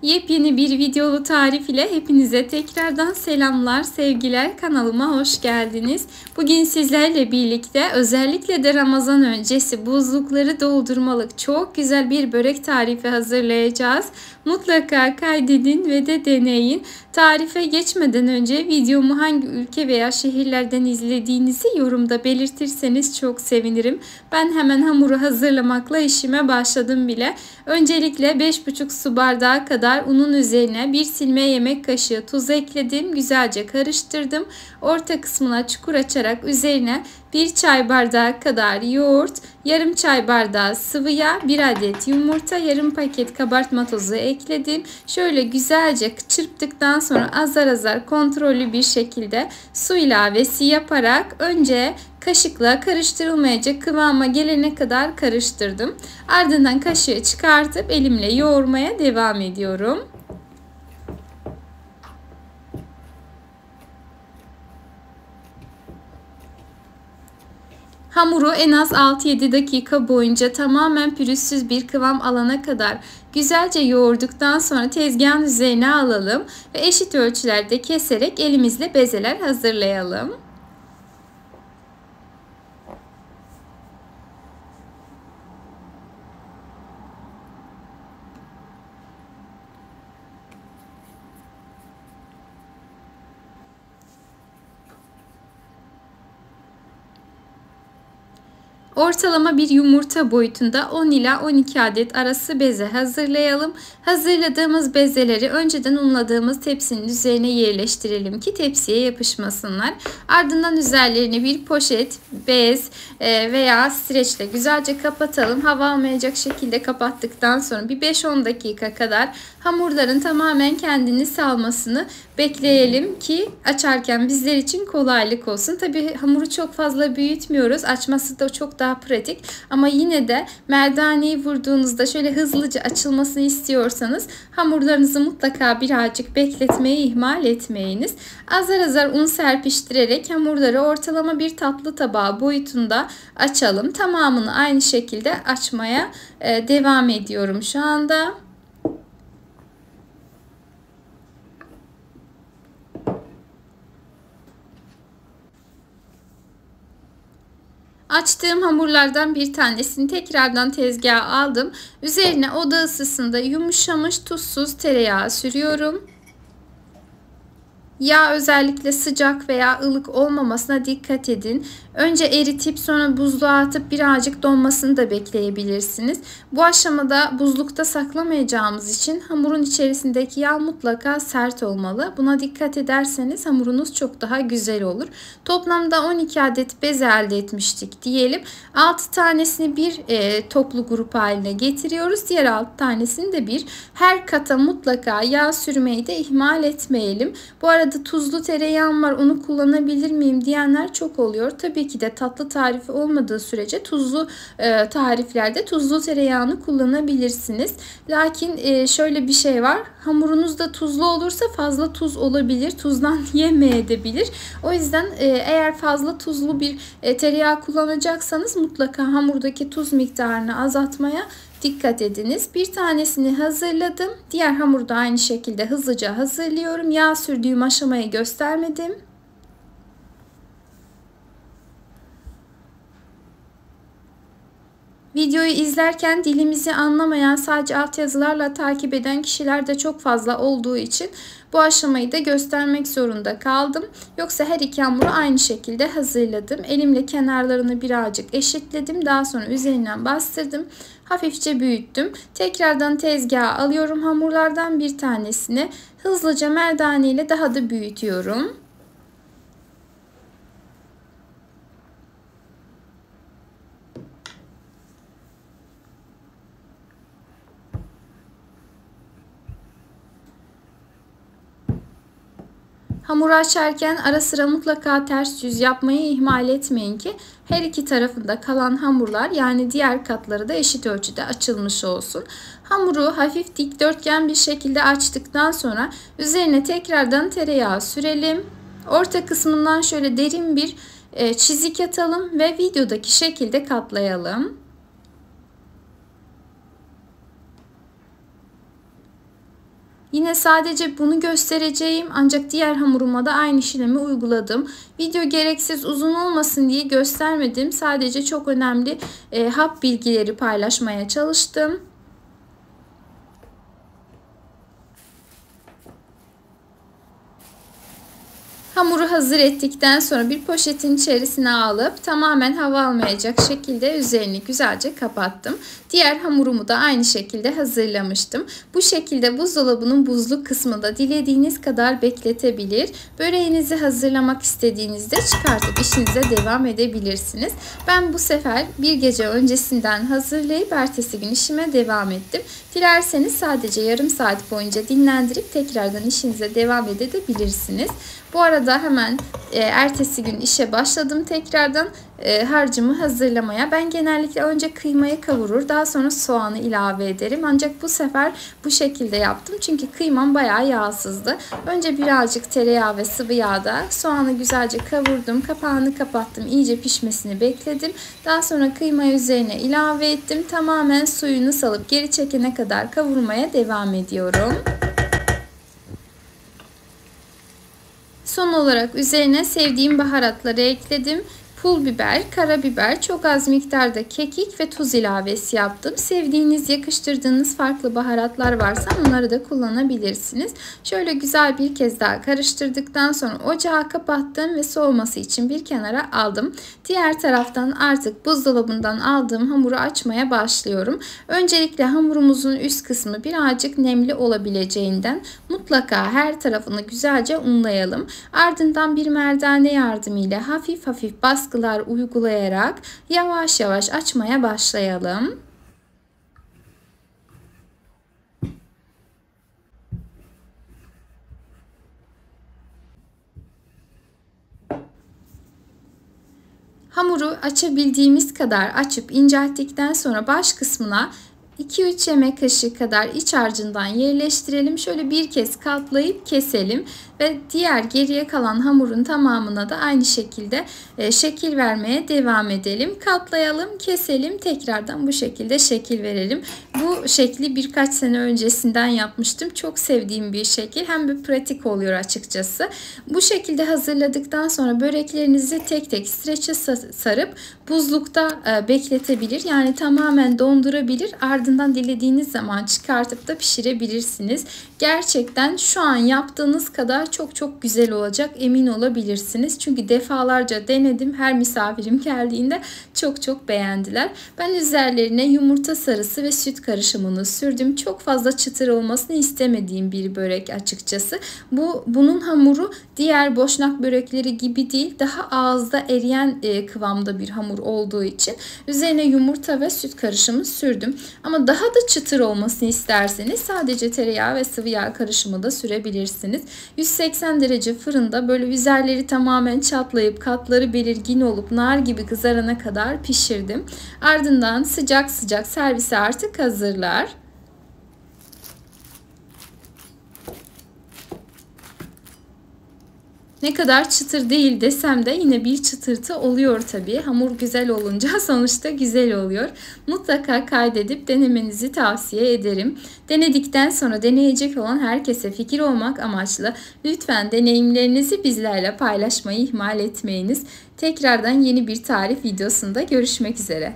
Yepyeni bir videolu tarif ile hepinize tekrardan selamlar, sevgiler. Kanalıma hoş geldiniz. Bugün sizlerle birlikte özellikle de Ramazan öncesi buzlukları doldurmalık çok güzel bir börek tarifi hazırlayacağız. Mutlaka kaydedin ve de deneyin. Tarife geçmeden önce videomu hangi ülke veya şehirlerden izlediğinizi yorumda belirtirseniz çok sevinirim. Ben hemen hamuru hazırlamakla işime başladım bile. Öncelikle 5,5 su bardağı kadar unun üzerine bir silme yemek kaşığı tuz ekledim. Güzelce karıştırdım. Orta kısmına çukur açarak üzerine 1 çay bardağı kadar yoğurt, yarım çay bardağı sıvı yağ, 1 adet yumurta, yarım paket kabartma tozu ekledim. Şöyle güzelce çırptıktan sonra azar azar kontrollü bir şekilde su ilavesi yaparak önce kaşıkla karıştırılmayacak kıvama gelene kadar karıştırdım. Ardından kaşığı çıkartıp elimle yoğurmaya devam ediyorum. Hamuru en az 6-7 dakika boyunca tamamen pürüzsüz bir kıvam alana kadar güzelce yoğurduktan sonra tezgahın üzerine alalım ve eşit ölçülerde keserek elimizle bezeler hazırlayalım. Ortalama bir yumurta boyutunda 10 ila 12 adet arası beze hazırlayalım. Hazırladığımız bezeleri önceden unladığımız tepsinin üzerine yerleştirelim ki tepsiye yapışmasınlar. Ardından üzerlerine bir poşet, bez veya streçle güzelce kapatalım. Hava almayacak şekilde kapattıktan sonra bir 5-10 dakika kadar hamurların tamamen kendini salmasını bekleyelim ki açarken bizler için kolaylık olsun. Tabii hamuru çok fazla büyütmüyoruz. Açması da çok daha pratik. Ama yine de merdaneyi vurduğunuzda şöyle hızlıca açılmasını istiyorsanız hamurlarınızı mutlaka birazcık bekletmeyi ihmal etmeyiniz. Azar azar un serpiştirerek hamurları ortalama bir tatlı tabağı boyutunda açalım. Tamamını aynı şekilde açmaya devam ediyorum şu anda. Açtığım hamurlardan bir tanesini tekrardan tezgaha aldım. Üzerine oda ısısında yumuşamış tuzsuz tereyağı sürüyorum. Yağ özellikle sıcak veya ılık olmamasına dikkat edin. Önce eritip sonra buzluğa atıp birazcık donmasını da bekleyebilirsiniz. Bu aşamada buzlukta saklamayacağımız için hamurun içerisindeki yağ mutlaka sert olmalı. Buna dikkat ederseniz hamurunuz çok daha güzel olur. Toplamda 12 adet bez elde etmiştik diyelim. 6 tanesini bir toplu grup haline getiriyoruz. Diğer 6 tanesini de bir. Her kata mutlaka yağ sürmeyi de ihmal etmeyelim. Bu arada tuzlu tereyağım var, onu kullanabilir miyim diyenler çok oluyor. Tabii ki de tatlı tarifi olmadığı sürece tuzlu tariflerde tuzlu tereyağını kullanabilirsiniz. Lakin şöyle bir şey var. Hamurunuz da tuzlu olursa fazla tuz olabilir. Tuzdan yemeyebilir. O yüzden eğer fazla tuzlu bir tereyağı kullanacaksanız mutlaka hamurdaki tuz miktarını azaltmaya dikkat ediniz. Bir tanesini hazırladım. Diğer hamuru da aynı şekilde hızlıca hazırlıyorum. Yağ sürdüğüm aşamayı göstermedim. Videoyu izlerken dilimizi anlamayan, sadece altyazılarla takip eden kişiler de çok fazla olduğu için bu aşamayı da göstermek zorunda kaldım. Yoksa her iki hamuru aynı şekilde hazırladım. Elimle kenarlarını birazcık eşitledim. Daha sonra üzerinden bastırdım. Hafifçe büyüttüm. Tekrardan tezgaha alıyorum hamurlardan bir tanesini. Hızlıca merdane ile daha da büyütüyorum. Hamuru açarken ara sıra mutlaka ters yüz yapmayı ihmal etmeyin ki her iki tarafında kalan hamurlar, yani diğer katları da eşit ölçüde açılmış olsun. Hamuru hafif dikdörtgen bir şekilde açtıktan sonra üzerine tekrardan tereyağı sürelim. Orta kısmından şöyle derin bir çizik atalım ve videodaki şekilde katlayalım. Yine sadece bunu göstereceğim ancak diğer hamuruma da aynı işlemi uyguladım. Video gereksiz uzun olmasın diye göstermedim. Sadece çok önemli hap bilgileri paylaşmaya çalıştım. Hamuru hazır ettikten sonra bir poşetin içerisine alıp tamamen hava almayacak şekilde üzerini güzelce kapattım. Diğer hamurumu da aynı şekilde hazırlamıştım. Bu şekilde buzdolabının buzluk kısmında dilediğiniz kadar bekletebilir. Böreğinizi hazırlamak istediğinizde çıkartıp işinize devam edebilirsiniz. Ben bu sefer bir gece öncesinden hazırlayıp ertesi gün işime devam ettim. Dilerseniz sadece yarım saat boyunca dinlendirip tekrardan işinize devam edebilirsiniz. Bu arada hemen ertesi gün işe başladım tekrardan harcımı hazırlamaya. Ben genellikle önce kıymayı kavurur, daha sonra soğanı ilave ederim. Ancak bu sefer bu şekilde yaptım çünkü kıymam bayağı yağsızdı. Önce birazcık tereyağı ve sıvı yağda soğanı güzelce kavurdum. Kapağını kapattım. İyice pişmesini bekledim. Daha sonra kıymayı üzerine ilave ettim. Tamamen suyunu salıp geri çekene kadar kavurmaya devam ediyorum. Son olarak üzerine sevdiğim baharatları ekledim. Pul biber, karabiber, çok az miktarda kekik ve tuz ilavesi yaptım. Sevdiğiniz, yakıştırdığınız farklı baharatlar varsa onları da kullanabilirsiniz. Şöyle güzel bir kez daha karıştırdıktan sonra ocağı kapattım ve soğuması için bir kenara aldım. Diğer taraftan artık buzdolabından aldığım hamuru açmaya başlıyorum. Öncelikle hamurumuzun üst kısmı birazcık nemli olabileceğinden mutlaka her tarafını güzelce unlayalım. Ardından bir merdane yardımıyla hafif hafif baskılar uygulayarak yavaş yavaş açmaya başlayalım. Hamuru açabildiğimiz kadar açıp incelttikten sonra baş kısmına 2-3 yemek kaşığı kadar iç harcından yerleştirelim. Şöyle bir kez katlayıp keselim ve diğer geriye kalan hamurun tamamına da aynı şekilde şekil vermeye devam edelim. Katlayalım, keselim, tekrardan bu şekilde şekil verelim. Bu şekli birkaç sene öncesinden yapmıştım. Çok sevdiğim bir şekil. Hem bir pratik oluyor açıkçası. Bu şekilde hazırladıktan sonra böreklerinizi tek tek streçe sarıp buzlukta bekletebilir. Yani tamamen dondurabilir. Ardından dilediğiniz zaman çıkartıp da pişirebilirsiniz. Gerçekten şu an yaptığınız kadar çok güzel olacak, emin olabilirsiniz. Çünkü defalarca denedim. Her misafirim geldiğinde çok beğendiler. Ben üzerlerine yumurta sarısı ve süt karışımını sürdüm. Çok fazla çıtır olmasını istemediğim bir börek açıkçası. Bunun hamuru diğer boşnak börekleri gibi değil. Daha ağızda eriyen kıvamda bir hamur olduğu için üzerine yumurta ve süt karışımı sürdüm. Ama daha da çıtır olmasını isterseniz sadece tereyağı ve sıvı yağ karışımı da sürebilirsiniz. 180 derece fırında böyle üzerleri tamamen çatlayıp katları belirgin olup nar gibi kızarana kadar pişirdim. Ardından sıcak sıcak servise artık hazırlar. Ne kadar çıtır değil desem de yine bir çıtırtı oluyor tabii. Hamur güzel olunca sonuçta güzel oluyor. Mutlaka kaydedip denemenizi tavsiye ederim. Denedikten sonra deneyecek olan herkese fikir olmak amaçlı lütfen deneyimlerinizi bizlerle paylaşmayı ihmal etmeyiniz. Tekrardan yeni bir tarif videosunda görüşmek üzere.